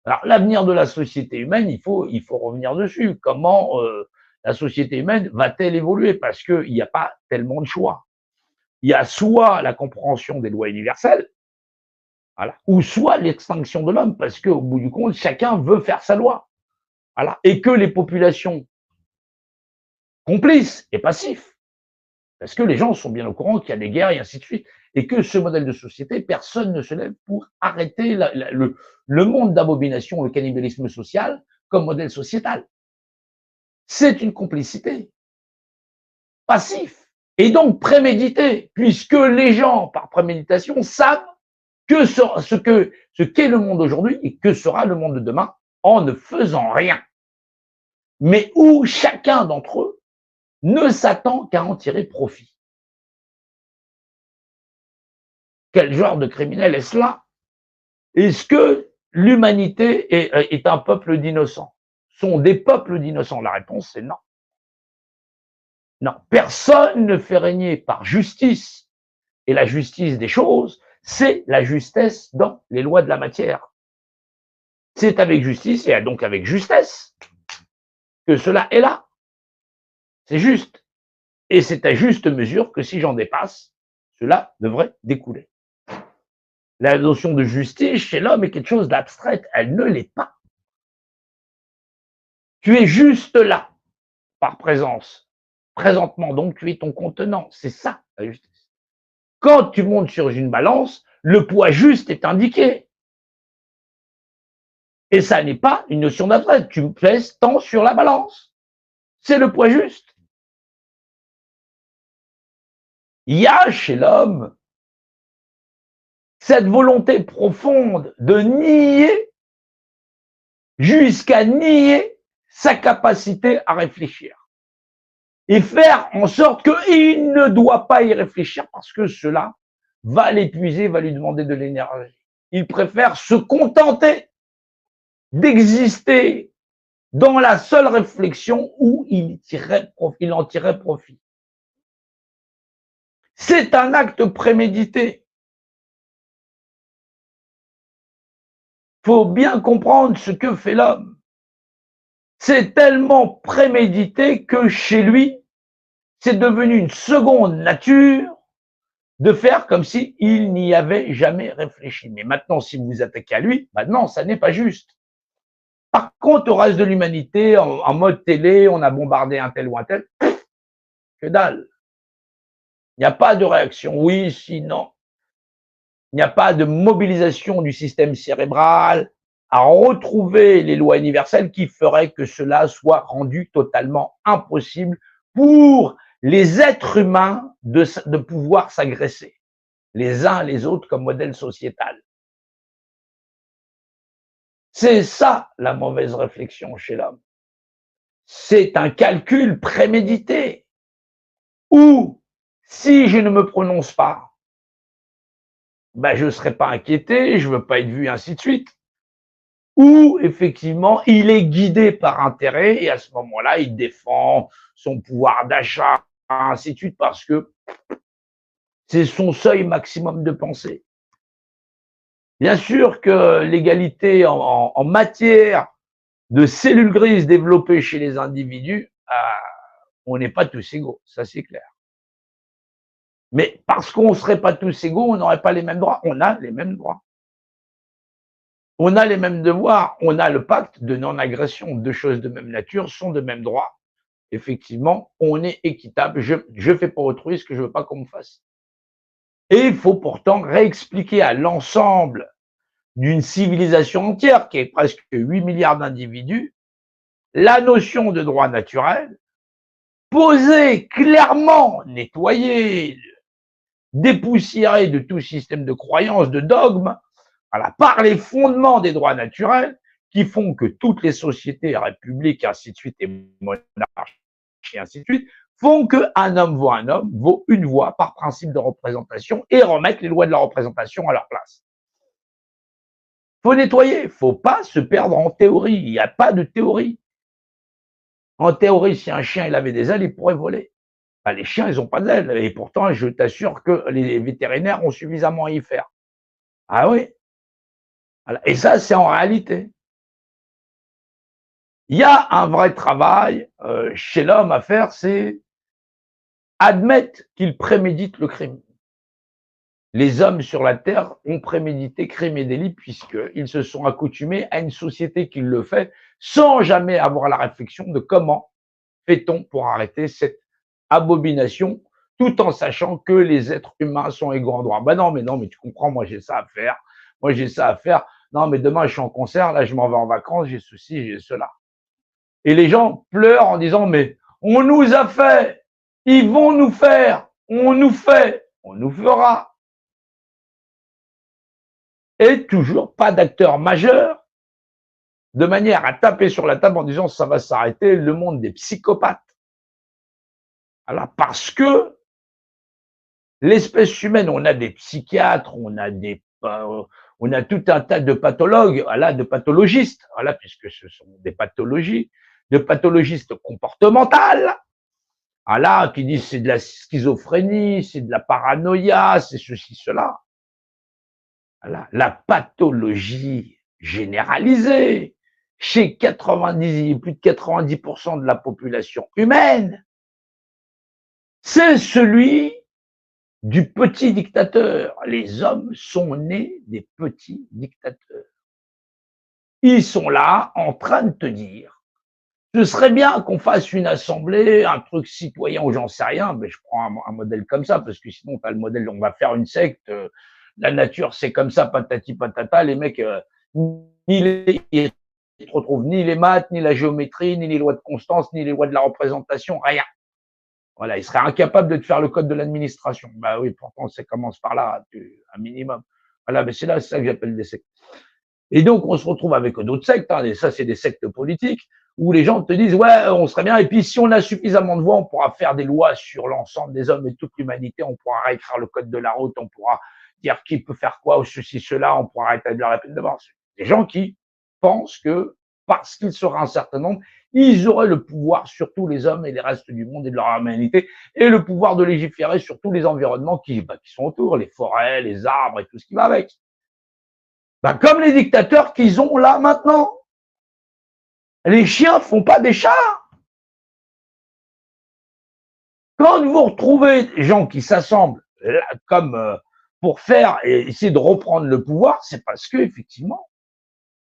Alors, l'avenir de la société humaine, il faut revenir dessus. Comment la société humaine va-t-elle évoluer? Parce qu'il n'y a pas tellement de choix. Il y a soit la compréhension des lois universelles, voilà, ou soit l'extinction de l'homme, parce qu'au bout du compte, chacun veut faire sa loi. Voilà, et que les populations complices et passifs, parce que les gens sont bien au courant qu'il y a des guerres et ainsi de suite, et que ce modèle de société, personne ne se lève pour arrêter le monde d'abomination, le cannibalisme social comme modèle sociétal. C'est une complicité passif et donc prémédité, puisque les gens, par préméditation, savent ce qu'est le monde aujourd'hui et que sera le monde de demain en ne faisant rien. Mais où chacun d'entre eux ne s'attend qu'à en tirer profit. Quel genre de criminel est cela? Est-ce que l'humanité est un peuple d'innocents? Sont des peuples d'innocents? La réponse est non. Non, personne ne fait régner par justice. Et la justice des choses, c'est la justesse dans les lois de la matière. C'est avec justice et donc avec justesse que cela est là. C'est juste. Et c'est à juste mesure que si j'en dépasse, cela devrait découler. La notion de justice chez l'homme est quelque chose d'abstrait. Elle ne l'est pas. Tu es juste là, par présence. Présentement, donc, tu es ton contenant. C'est ça, la justice. Quand tu montes sur une balance, le poids juste est indiqué. Et ça n'est pas une notion d'abstrait. Tu pèses tant sur la balance. C'est le poids juste. Il y a chez l'homme cette volonté profonde de nier jusqu'à nier sa capacité à réfléchir et faire en sorte qu'il ne doit pas y réfléchir parce que cela va l'épuiser, va lui demander de l'énergie. Il préfère se contenter d'exister dans la seule réflexion où il en tirait profit. C'est un acte prémédité. Il faut bien comprendre ce que fait l'homme. C'est tellement prémédité que chez lui, c'est devenu une seconde nature de faire comme s'il n'y avait jamais réfléchi. Mais maintenant, si vous vous attaquez à lui, bah non, ça n'est pas juste. Par contre, au reste de l'humanité, en mode télé, on a bombardé un tel ou un tel, que dalle. Il n'y a pas de réaction. Oui, si, non. Il n'y a pas de mobilisation du système cérébral à retrouver les lois universelles qui feraient que cela soit rendu totalement impossible pour les êtres humains de pouvoir s'agresser les uns les autres comme modèle sociétal. C'est ça la mauvaise réflexion chez l'homme. C'est un calcul prémédité où, si je ne me prononce pas, ben je ne serai pas inquiété, je ne veux pas être vu, ainsi de suite. Ou effectivement, il est guidé par intérêt et à ce moment-là, il défend son pouvoir d'achat, ainsi de suite, parce que c'est son seuil maximum de pensée. Bien sûr que l'égalité en matière de cellules grises développées chez les individus, on n'est pas tous égaux, ça c'est clair. Mais parce qu'on ne serait pas tous égaux, on n'aurait pas les mêmes droits. On a les mêmes droits. On a les mêmes devoirs. On a le pacte de non-agression. Deux choses de même nature sont de même droit. Effectivement, on est équitable. Je ne fais pas autrui ce que je ne veux pas qu'on me fasse. Et il faut pourtant réexpliquer à l'ensemble d'une civilisation entière, qui est presque 8 milliards d'individus, la notion de droit naturel, poser clairement, nettoyer, dépoussiérer de tout système de croyance, de dogme, voilà, par les fondements des droits naturels qui font que toutes les sociétés, républiques, ainsi de suite, et monarchies, ainsi de suite, font qu'un homme vaut un homme, vaut une voix par principe de représentation et remettre les lois de la représentation à leur place. Il faut nettoyer, il ne faut pas se perdre en théorie, il n'y a pas de théorie. En théorie, si un chien il avait des ailes, il pourrait voler. Ben, les chiens, ils n'ont pas d'ailes, et pourtant, je t'assure que les vétérinaires ont suffisamment à y faire. Ah oui. Voilà. Et ça, c'est en réalité. Il y a un vrai travail chez l'homme à faire, c'est admettre qu'il prémédite le crime. Les hommes sur la terre ont prémédité crime et délit puisqu'ils se sont accoutumés à une société qui le fait sans jamais avoir la réflexion de comment fait-on pour arrêter cette abomination tout en sachant que les êtres humains sont égaux en droit. Ben non, mais tu comprends, moi j'ai ça à faire, moi j'ai ça à faire. Non, mais demain je suis en concert, là je m'en vais en vacances, j'ai ceci, j'ai cela. Et les gens pleurent en disant, mais on nous a fait, ils vont nous faire, on nous fait, on nous fera. Et toujours pas d'acteur majeur, de manière à taper sur la table en disant ça va s'arrêter, le monde des psychopathes. Alors, parce que l'espèce humaine, on a des psychiatres, on a tout un tas de pathologues, voilà, de pathologistes, voilà, puisque ce sont des pathologies, de pathologistes comportementales, voilà, qui disent c'est de la schizophrénie, c'est de la paranoïa, c'est ceci, cela. Voilà, la pathologie généralisée chez 90, plus de 90% de la population humaine, c'est celui du petit dictateur. Les hommes sont nés des petits dictateurs. Ils sont là en train de te dire, ce serait bien qu'on fasse une assemblée, un truc citoyen ou j'en sais rien, mais je prends un modèle comme ça, parce que sinon, tu as le modèle, on va faire une secte, la nature c'est comme ça, patati patata, les mecs, ils ne retrouvent ni les maths, ni la géométrie, ni les lois de constance, ni les lois de la représentation, rien. Voilà, ils seraient incapables de te faire le code de l'administration. Bah oui, pourtant, ça commence par là, un minimum. Voilà, mais c'est ça que j'appelle des sectes. Et donc, on se retrouve avec d'autres sectes, hein, et ça, c'est des sectes politiques, où les gens te disent, ouais, on serait bien, et puis si on a suffisamment de voix, on pourra faire des lois sur l'ensemble des hommes et toute l'humanité, on pourra réécrire le code de la route, on pourra dire qui peut faire quoi, ou ceci, cela, on pourra rétablir la peine de mort. Des gens qui pensent que, parce qu'ils seraient un certain nombre, ils auraient le pouvoir sur tous les hommes et les restes du monde et de leur humanité, et le pouvoir de légiférer sur tous les environnements qui sont autour, les forêts, les arbres et tout ce qui va avec. Ben, comme les dictateurs qu'ils ont là maintenant. Les chiens font pas des chats. Quand vous retrouvez des gens qui s'assemblent comme pour faire et essayer de reprendre le pouvoir, c'est parce que effectivement,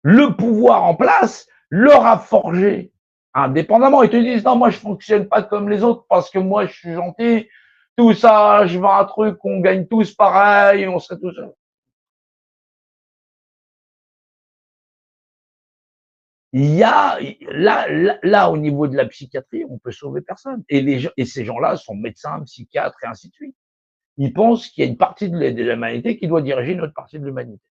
le pouvoir en place leur a forgé indépendamment. Ils te disent non, moi je fonctionne pas comme les autres parce que moi je suis gentil. Tout ça, je vends un truc, on gagne tous pareil, on serait tous. Il y a là au niveau de la psychiatrie, on peut sauver personne. Et ces gens-là sont médecins, psychiatres et ainsi de suite. Ils pensent qu'il y a une partie de l'humanité qui doit diriger une autre partie de l'humanité.